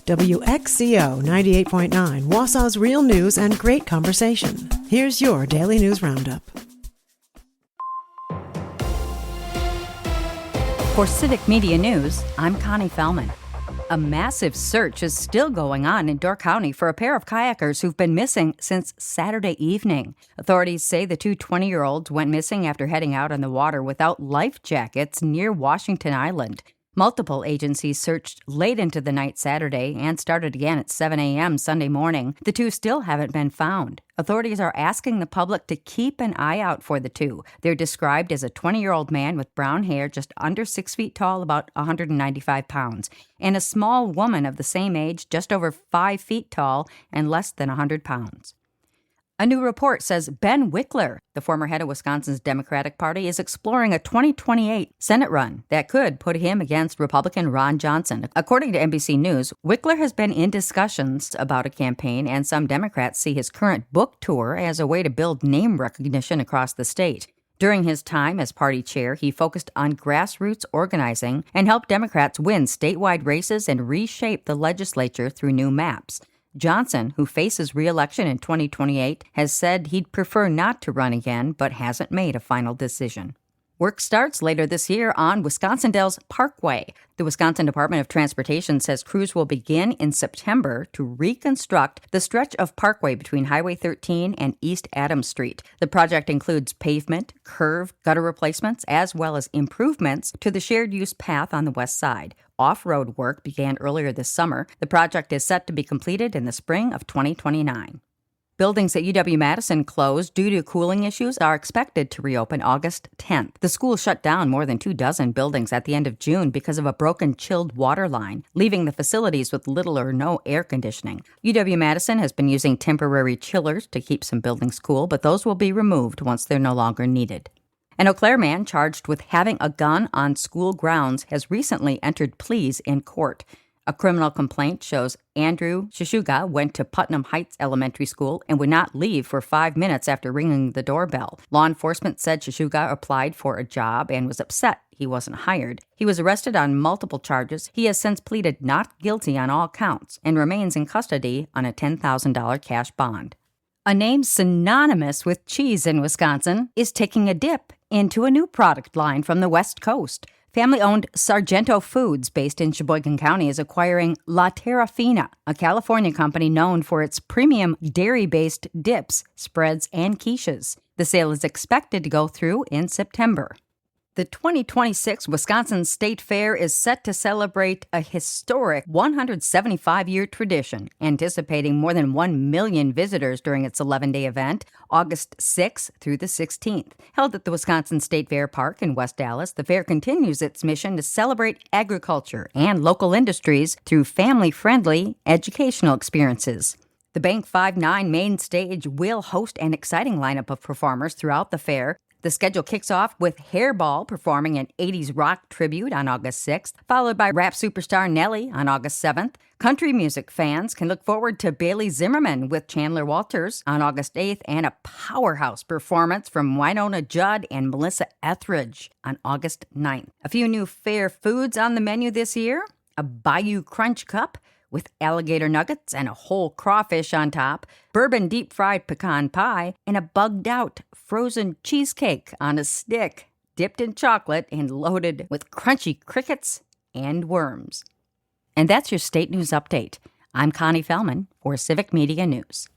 WXCO 98.9, Wausau's real news and great conversation. Here's your Daily News Roundup. For Civic Media News, I'm Connie Fellman. A massive search is still going on in Door County for a pair of kayakers who've been missing since Saturday evening. Authorities say the two 20-year-olds went missing after heading out on the water without life jackets near Washington Island. Multiple agencies searched late into the night Saturday and started again at 7 a.m. Sunday morning. The two still haven't been found. Authorities are asking the public to keep an eye out for the two. They're described as a 20-year-old man with brown hair, just under 6 feet tall, about 195 pounds, and a small woman of the same age, just over 5 feet tall and less than 100 pounds. A new report says Ben Wickler, the former head of Wisconsin's Democratic Party, is exploring a 2028 Senate run that could put him against Republican Ron Johnson. According to NBC News, Wickler has been in discussions about a campaign, and some Democrats see his current book tour as a way to build name recognition across the state. During his time as party chair, he focused on grassroots organizing and helped Democrats win statewide races and reshape the legislature through new maps. Johnson, who faces re-election in 2028, has said he'd prefer not to run again, but hasn't made a final decision. Work starts later this year on Wisconsin Dells Parkway. The Wisconsin Department of Transportation says crews will begin in September to reconstruct the stretch of parkway between Highway 13 and East Adams Street. The project includes pavement, curve, gutter replacements, as well as improvements to the shared-use path on the west side. Off-road work began earlier this summer. The project is set to be completed in the spring of 2029. Buildings at UW-Madison closed due to cooling issues are expected to reopen August 10th. The school shut down more than 24 buildings at the end of June because of a broken chilled water line, leaving the facilities with little or no air conditioning. UW-Madison has been using temporary chillers to keep some buildings cool, but those will be removed once they're no longer needed. An Eau Claire man charged with having a gun on school grounds has recently entered pleas in court. A criminal complaint shows Andrew Shishuga went to Putnam Heights Elementary School and would not leave for 5 minutes after ringing the doorbell. Law enforcement said Shishuga applied for a job and was upset he wasn't hired. He was arrested on multiple charges. He has since pleaded not guilty on all counts and remains in custody on a $10,000 cash bond. A name synonymous with cheese in Wisconsin is taking a dip into a new product line from the West Coast. Family-owned Sargento Foods, based in Sheboygan County, is acquiring La Terra Fina, a California company known for its premium dairy-based dips, spreads, and quiches. The sale is expected to go through in September. The 2026 Wisconsin State Fair is set to celebrate a historic 175-year tradition, anticipating more than 1 million visitors during its 11-day event, August 6th through the 16th. Held at the Wisconsin State Fair Park in West Dallas, the fair continues its mission to celebrate agriculture and local industries through family-friendly educational experiences. The Bank 5-9 main stage will host an exciting lineup of performers throughout the fair. The schedule kicks off with Hairball performing an 80s rock tribute on August 6th, followed by rap superstar Nelly on August 7th. Country music fans can look forward to Bailey Zimmerman with Chandler Walters on August 8th and a powerhouse performance from Winona Judd and Melissa Etheridge on August 9th. A few new fair foods on the menu this year: a Bayou Crunch Cup with alligator nuggets and a whole crawfish on top, bourbon deep-fried pecan pie, and a bugged-out frozen cheesecake on a stick, dipped in chocolate and loaded with crunchy crickets and worms. And that's your State News Update. I'm Connie Fellman for Civic Media News.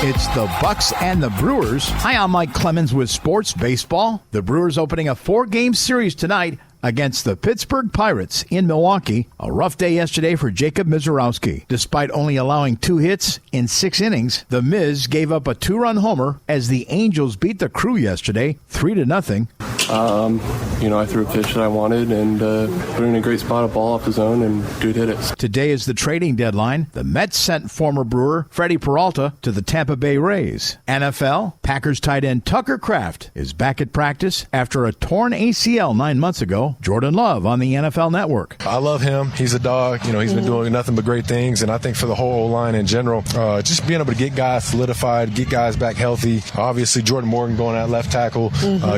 It's the Bucks and the Brewers. Hi, I'm Mike Clemens with Sports Baseball. The Brewers opening a 4-game series tonight against the Pittsburgh Pirates in Milwaukee. A rough day yesterday for Jacob Mizorowski. Despite only allowing 2 hits in 6 innings, the Miz gave up a 2-run homer as the Angels beat the Crew yesterday 3-0. I threw a pitch that I wanted and put in a great spot, a ball off the zone, and dude hit it. Today is the trading deadline. The Mets sent former Brewer Freddie Peralta to the Tampa Bay Rays. NFL, Packers tight end Tucker Kraft is back at practice after a torn ACL 9 months ago. Jordan Love on the NFL Network. I love him. He's a dog. He's been doing nothing but great things, and I think for the whole line in general, just being able to get guys solidified, get guys back healthy. Obviously, Jordan Morgan going at left tackle,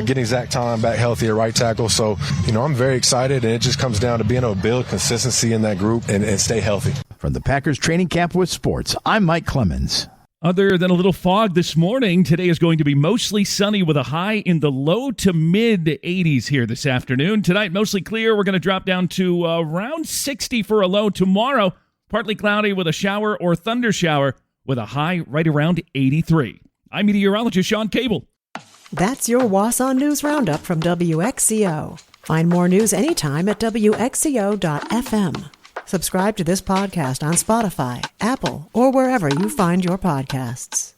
getting Zach Tom back healthy at right tackle. So, I'm very excited, and it just comes down to being able to build consistency in that group and stay healthy. From the Packers training camp with sports, I'm Mike Clemens. Other than a little fog this morning, today is going to be mostly sunny with a high in the low to mid 80s here this afternoon. Tonight, mostly clear. We're going to drop down to around 60 for a low. Tomorrow, partly cloudy with a shower or thunder shower with a high right around 83. I'm meteorologist Sean Cable. That's your Wausau News Roundup from WXCO. Find more news anytime at WXCO.FM. Subscribe to this podcast on Spotify, Apple, or wherever you find your podcasts.